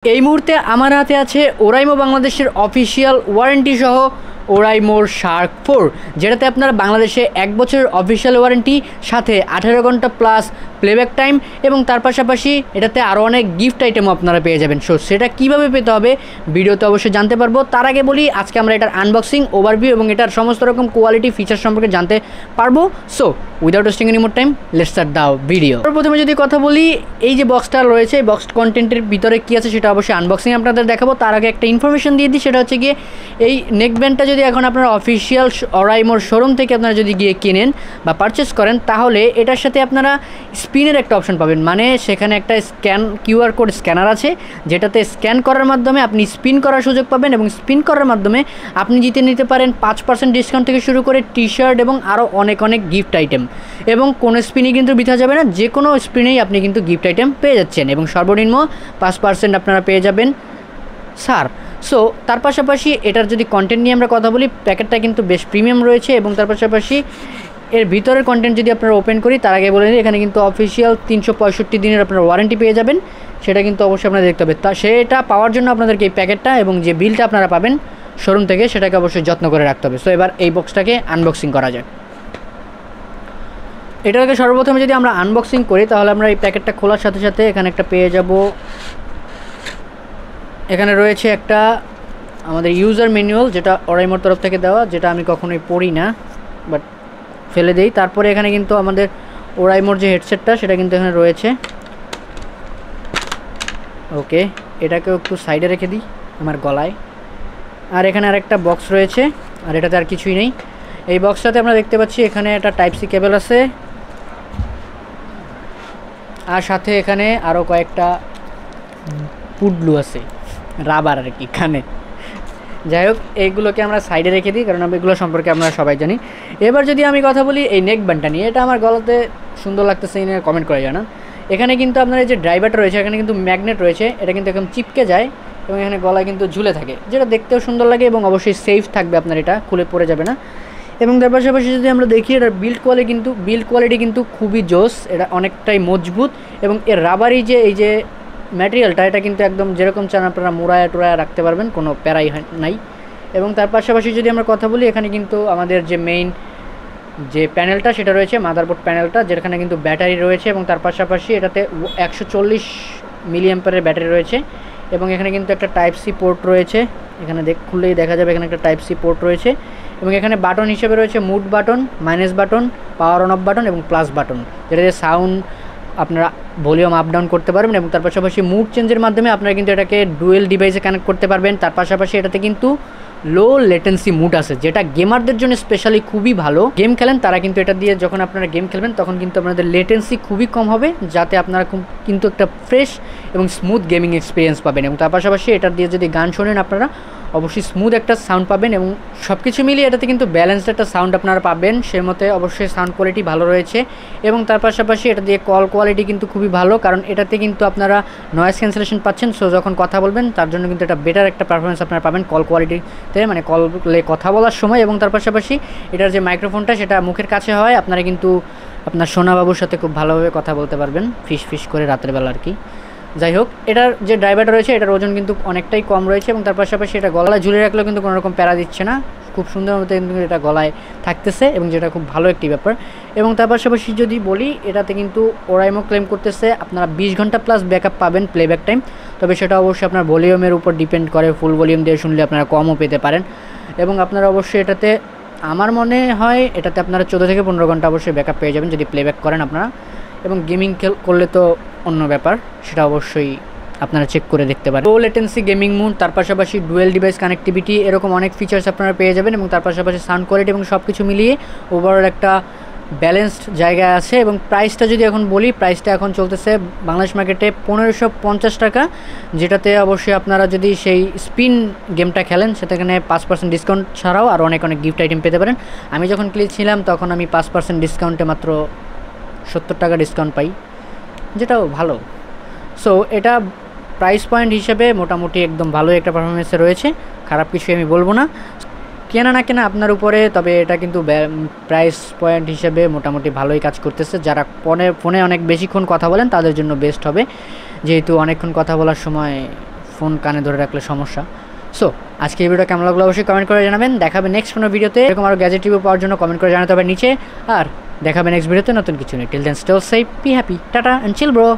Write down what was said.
এই মুহূর্তে আমার হাতে আছে ওরাইমো বাংলাদেশের অফিসিয়াল ওয়ারেন্টি সহ ওরাইমোর শার্ক 4, যেটাতে আপনারা বাংলাদেশে 1 বছরের অফিসিয়াল ওয়ারেন্টি সাথে 18 ঘন্টা প্লাস প্লেব্যাক টাইম এবং তার পাশাপাশি এটাতে আরও অনেক গিফট আইটেমও আপনারা পেয়ে যাবেন। সো সেটা কীভাবে পেতে হবে ভিডিওতে অবশ্যই জানতে পারবো। তার আগে বলি আজকে আমরা এটার আনবক্সিং, ওভারভিউ এবং এটার সমস্ত রকম কোয়ালিটি ফিচার সম্পর্কে জানতে পারবো। So without wasting any more time, let's start the video. প্রথমে যদি কথা বলি, এই যে বক্সটা রয়েছে এই বক্স কন্টেন্টের ভিতরে কী আছে সেটা অবশ্যই আনবক্সিং আপনাদের দেখাবো। তার আগে একটা ইনফরমেশন দিয়ে দিই, সেটা হচ্ছে গিয়ে এই নেকব্যান্ডটা যদি এখন আপনারা অফিসিয়াল ওরাইমোর শোরুম থেকে আপনারা যদি গিয়ে কিনেন বা পারচেস করেন, তাহলে এটার সাথে আপনারা স্পিনের একটা অপশন পাবেন। মানে সেখানে একটা কিউআর কোড স্ক্যানার আছে, যেটাতে স্ক্যান করার মাধ্যমে আপনি স্পিন করার সুযোগ পাবেন এবং স্পিন করার মাধ্যমে আপনি জিতে নিতে পারেন 5% ডিসকাউন্ট থেকে শুরু করে টি শার্ট এবং আরও অনেক অনেক গিফট আইটেম। এবং কোনো স্পিনই কিন্তু বৃথা যাবে না, যে কোনো স্পিনেই আপনি কিন্তু গিফট আইটেম পেয়ে যাচ্ছেন এবং সর্বনিম্ন 5% আপনারা পেয়ে যাবেন স্যার। সো তার পাশাপাশি এটার যদি কন্টেন্ট নিয়ে আমরা কথা বলি, প্যাকেটটা কিন্তু বেশ প্রিমিয়াম রয়েছে এবং তার পাশাপাশি এর ভিতরের কন্টেন্ট যদি আপনারা ওপেন করি, তার আগে বলে নিই এখানে কিন্তু অফিসিয়াল 365 দিনের আপনারা ওয়ারেন্টি পেয়ে যাবেন। সেটা কিন্তু অবশ্যই আপনারা দেখতে হবে। তা সেটা পাওয়ার জন্য আপনাদেরকে এই প্যাকেটটা এবং যে বিলটা আপনারা পাবেন শোরুম থেকে, সেটাকে অবশ্যই যত্ন করে রাখতে হবে। সো এবার এই বক্সটাকে আনবক্সিং করা যায়। এটাকে সর্বপ্রথমে যদি আমরা আনবক্সিং করি, তাহলে আমরা এই প্যাকেটটা খোলার সাথে সাথে এখানে একটা পেয়ে যাব। এখানে রয়েছে একটা আমাদের ইউজার ম্যানুয়াল, যেটা ওরাইমোর তরফ থেকে দেওয়া, যেটা আমি কখনোই পড়ি না বাট ফেলে দেই। তারপরে এখানে কিন্তু আমাদের ওরাইমোর যে হেডসেটটা সেটা কিন্তু এখানে রয়েছে। ওকে, এটাকেও একটু সাইডে রেখে দিই আমার গলায়। আর এখানে আরেকটা বক্স রয়েছে, আর এটাতে আর কিছুই নেই। এই বক্সটাতে আমরা দেখতে পাচ্ছি এখানে একটা টাইপ সি কেবল আছে, আর সাথে এখানে আরও কয়েকটা পুডলু আছে, রাবার আর কি কানে। যাই হোক, এইগুলোকে আমরা সাইডে রেখে দিই, কারণ এগুলো সম্পর্কে আমরা সবাই জানি। এবার যদি আমি কথা বলি এই নেক ব্যান্ডটা নিয়ে, এটা আমার গলাতে সুন্দর লাগতেছে এনে কমেন্ট করে জানান। এখানে কিন্তু আপনার এই যে ড্রাইভারটা রয়েছে, এখানে কিন্তু ম্যাগনেট রয়েছে, এটা কিন্তু একদম চিপকে যায় এবং এখানে গলায় কিন্তু ঝুলে থাকে, যেটা দেখতেও সুন্দর লাগে এবং অবশ্যই সেফ থাকবে, আপনার এটা খুলে পড়ে যাবে না। এবং তার পাশাপাশি যদি আমরা দেখি এটার বিল্ড কোয়ালিটি কিন্তু খুবই জোস, এটা অনেকটাই মজবুত এবং এর রাবারি যে এই যে ম্যাটেরিয়ালটা, এটা কিন্তু একদম যেরকম চান আপনারা মোড়ায়া টোড়ায়া রাখতে পারবেন, কোনো প্যারাই নাই। এবং তার পাশাপাশি যদি আমরা কথা বলি, এখানে কিন্তু আমাদের যে মেইন যে প্যানেলটা সেটা রয়েছে, মাদারবোর্ড প্যানেলটা, যেখানে কিন্তু ব্যাটারি রয়েছে এবং তার পাশাপাশি এটাতে 140 মিলিঅ্যাম্পিয়ারের ব্যাটারি রয়েছে। এবং এখানে কিন্তু একটা টাইপ সি পোর্ট রয়েছে, এখানে খুললেই দেখা যাবে এখানে একটা টাইপ সি পোর্ট রয়েছে। এবং এখানে বাটন হিসেবে রয়েছে mode button, minus button, power on off button এবং প্লাস বাটন, যেটাতে সাউন্ড আপনারা ভলিউম আপ ডাউন করতে পারবেন। এবং তার পাশাপাশি মুড চেঞ্জের মাধ্যমে আপনারা কিন্তু এটাকে ডুয়েল ডিভাইসে কানেক্ট করতে পারবেন। তার পাশাপাশি এটাতে কিন্তু লো লেটেন্সি মুড আছে, যেটা গেমারদের জন্য স্পেশালি খুবই ভালো। গেম খেলেন তারা কিন্তু এটা দিয়ে যখন আপনারা গেম খেলবেন, তখন কিন্তু আপনাদের লেটেন্সি খুবই কম হবে, যাতে আপনারা কিন্তু একটা ফ্রেশ এবং স্মুথ গেমিং এক্সপিরিয়েন্স পাবেন। এবং তার পাশাপাশি এটা দিয়ে যদি গান শোনেন, আপনারা অবশ্যই স্মুথ একটা সাউন্ড পাবেন এবং সব কিছু মিলিয়ে এটাতে কিন্তু ব্যালেন্সড একটা সাউন্ড আপনারা পাবেন। সে মতে অবশ্যই সাউন্ড কোয়ালিটি ভালো রয়েছে। এবং তার পাশাপাশি এটা দিয়ে কল কোয়ালিটি কিন্তু খুবই ভালো, কারণ এটাতে কিন্তু আপনারা নয়েজ ক্যান্সেলেশন পাচ্ছেন। সো যখন কথা বলবেন তার জন্য কিন্তু এটা বেটার একটা পারফরমেন্স আপনারা পাবেন কল কোয়ালিটিতে, মানে কলে কথা বলার সময়। এবং তার পাশাপাশি এটার যে মাইক্রোফোনটা সেটা মুখের কাছে হয়, আপনারা কিন্তু আপনার সোনাবাবুর সাথে খুব ভালোভাবে কথা বলতে পারবেন, ফিস করে রাতের বেলা আর কি। যাই হোক, এটার যে ড্রাইভারটা রয়েছে এটার ওজন কিন্তু অনেকটাই কম রয়েছে এবং তার পাশাপাশি এটা গলায় ঝুলে রাখলেও কিন্তু কোনো রকম প্যারা দিচ্ছে না, খুব সুন্দর মতো কিন্তু এটা গলায় থাকতেছে এবং যেটা খুব ভালো একটি ব্যাপার। এবং তার পাশাপাশি যদি বলি, এটাতে কিন্তু ওরাইমো ক্লেম করতেছে আপনারা 20 ঘন্টা প্লাস ব্যাকআপ পাবেন প্লেব্যাক টাইম, তবে সেটা অবশ্যই আপনার ভলিউমের উপর ডিপেন্ড করে। ফুল ভলিউম দিয়ে শুনলে আপনারা কমও পেতে পারেন। এবং আপনারা অবশ্যই এটাতে, আমার মনে হয় এটাতে আপনারা 14 থেকে 15 ঘন্টা অবশ্যই ব্যাকআপ পেয়ে যাবেন যদি প্লেব্যাক করেন আপনারা। এবং গেমিং করলে তো অন্য ব্যাপার, সেটা অবশ্যই আপনারা চেক করে দেখতে পারেন। লো লেটেন্সি গেমিং মুড, তার পাশাপাশি ডুয়েল ডিভাইস কানেক্টিভিটি, এরকম অনেক ফিচার্স আপনারা পেয়ে যাবেন। এবং তার পাশাপাশি সাউন্ড কোয়ালিটি এবং সব কিছু মিলিয়ে ওভারঅল একটা ব্যালেন্সড জায়গায় আছে। এবং প্রাইসটা যদি এখন বলি, প্রাইসটা এখন চলতেছে বাংলাদেশ মার্কেটে 1550 টাকা, যেটাতে অবশ্যই আপনারা যদি সেই স্পিন গেমটা খেলেন সেখানে 5% ডিসকাউন্ট ছাড়াও আরও অনেক গিফট আইটেম পেতে পারেন। আমি যখন কিনেছিলাম তখন আমি 5% ডিসকাউন্টে মাত্র 70 টাকা ডিসকাউন্ট পাই, যেটাও ভালো। সো এটা প্রাইস পয়েন্ট হিসেবে মোটামুটি একদম ভালো একটা পারফরমেন্সে রয়েছে, খারাপ কিছু আমি বলবো না। কেনা না কেনা আপনার উপরে, তবে এটা কিন্তু প্রাইস পয়েন্ট হিসেবে মোটামুটি ভালোই কাজ করতেছে। যারা ফোনে অনেক বেশিক্ষণ কথা বলেন তাদের জন্য বেস্ট হবে, যেহেতু অনেকক্ষণ কথা বলার সময় ফোন কানে ধরে রাখলে সমস্যা। সো আজকে এই ভিডিও কেমন লাগলো অবশ্যই কমেন্ট করে জানাবেন। দেখাবে নেক্সট কোনো ভিডিওতে, এরকম আরও গ্যাজেট রিভিউ পাওয়ার জন্য কমেন্ট করে জানাতে হবে নিচে। আর দেখাবে নেক্সট ভিডিওতে নতুন কিছু নেই। Till then stay safe, be happy, tata and chill bro.